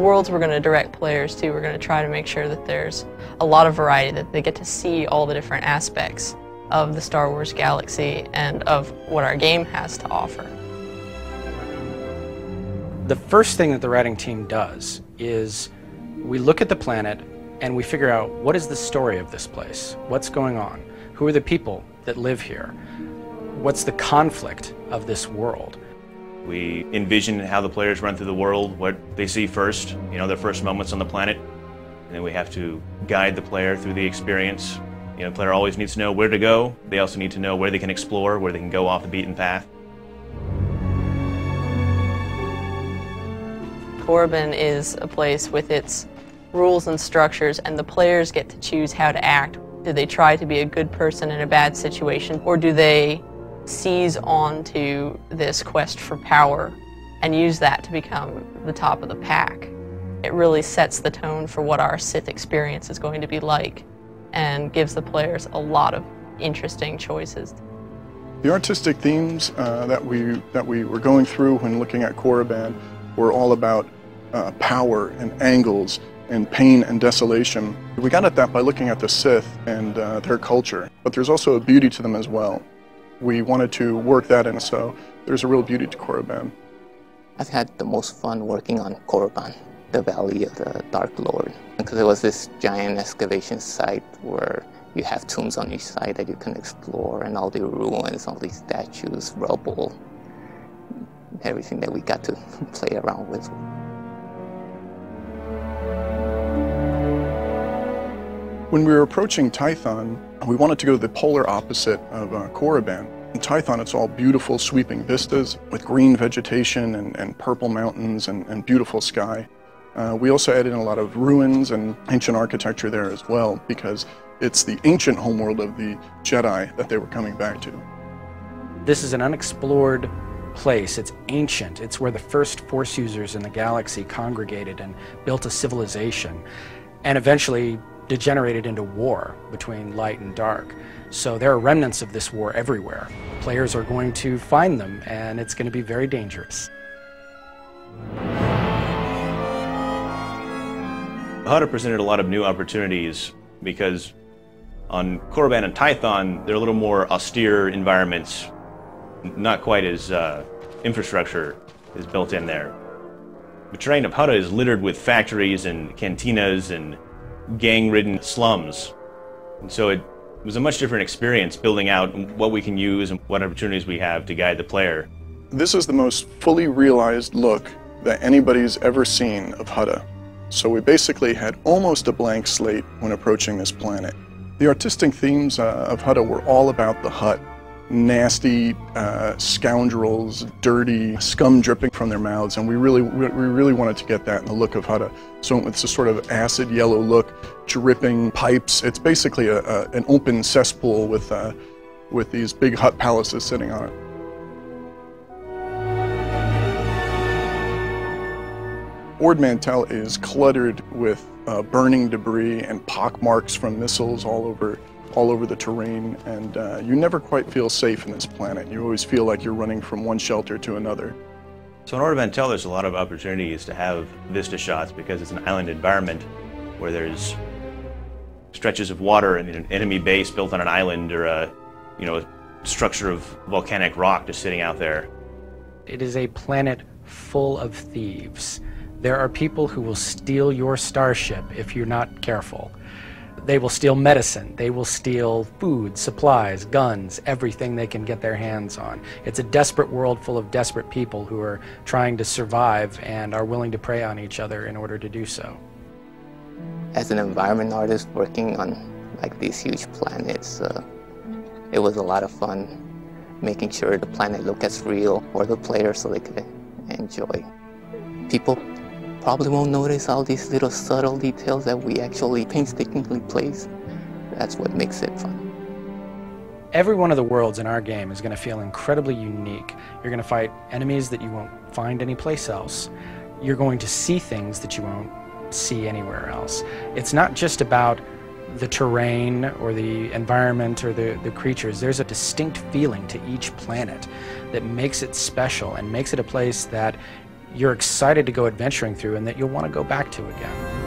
worlds we're going to direct players to, we're going to try to make sure that there's a lot of variety, that they get to see all the different aspects of the Star Wars galaxy and of what our game has to offer. The first thing that the writing team does is we look at the planet and we figure out what is the story of this place, what's going on, who are the people that live here, what's the conflict of this world. We envision how the players run through the world, what they see first, their first moments on the planet, and then we have to guide the player through the experience. The player always needs to know where to go. They also need to know where they can explore, where they can go off the beaten path. Korriban is a place with its rules and structures, and the players get to choose how to act. Do they try to be a good person in a bad situation, or do they seize on to this quest for power and use that to become the top of the pack? It really sets the tone for what our Sith experience is going to be like and gives the players a lot of interesting choices. The artistic themes that we were going through when looking at Korriban were all about power and angles and pain and desolation. We got at that by looking at the Sith and their culture, but there's also a beauty to them as well. We wanted to work that in, so there's a real beauty to Korriban. I've had the most fun working on Korriban, the Valley of the Dark Lord, because it was this giant excavation site where you have tombs on each side that you can explore, and all the ruins, all these statues, rubble, everything that we got to play around with. When we were approaching Tython, we wanted to go to the polar opposite of Korriban. In Tython, it's all beautiful sweeping vistas with green vegetation and purple mountains and beautiful sky. We also added in a lot of ruins and ancient architecture there as well, because it's the ancient homeworld of the Jedi that they were coming back to. This is an unexplored place. It's ancient. It's where the first Force users in the galaxy congregated and built a civilization, and eventually degenerated into war between light and dark. So there are remnants of this war everywhere. Players are going to find them, and it's going to be very dangerous. Hutta presented a lot of new opportunities because on Korriban and Tython, they're a little more austere environments, not quite as infrastructure is built in there. The terrain of Hutta is littered with factories and cantinas and gang-ridden slums. And so it was a much different experience building out what we can use and what opportunities we have to guide the player. This is the most fully realized look that anybody's ever seen of Hutta. So we basically had almost a blank slate when approaching this planet. The artistic themes of Hutta were all about the Hutt. Nasty scoundrels, dirty, scum dripping from their mouths, and we really wanted to get that in the look of Hutta. So it's a sort of acid yellow look, dripping pipes. It's basically an open cesspool with these big Hutt palaces sitting on it. Ord Mantell is cluttered with burning debris and pockmarks from missiles all over the terrain, and you never quite feel safe in this planet. You always feel like you're running from one shelter to another. So in Ord Mantell, there's a lot of opportunities to have vista shots because it's an island environment where there's stretches of water and an enemy base built on an island, or a structure of volcanic rock just sitting out there. It is a planet full of thieves. There are people who will steal your starship if you're not careful. They will steal medicine, they will steal food, supplies, guns, everything they can get their hands on. It's a desperate world full of desperate people who are trying to survive and are willing to prey on each other in order to do so. As an environment artist working on these huge planets, it was a lot of fun making sure the planet looked as real for the players so they could enjoy. People probably won't notice all these little subtle details that we actually painstakingly place. That's what makes it fun. Every one of the worlds in our game is going to feel incredibly unique. You're going to fight enemies that you won't find anyplace else. You're going to see things that you won't see anywhere else. It's not just about the terrain or the environment or the creatures. There's a distinct feeling to each planet that makes it special and makes it a place that you're excited to go adventuring through and that you'll want to go back to again.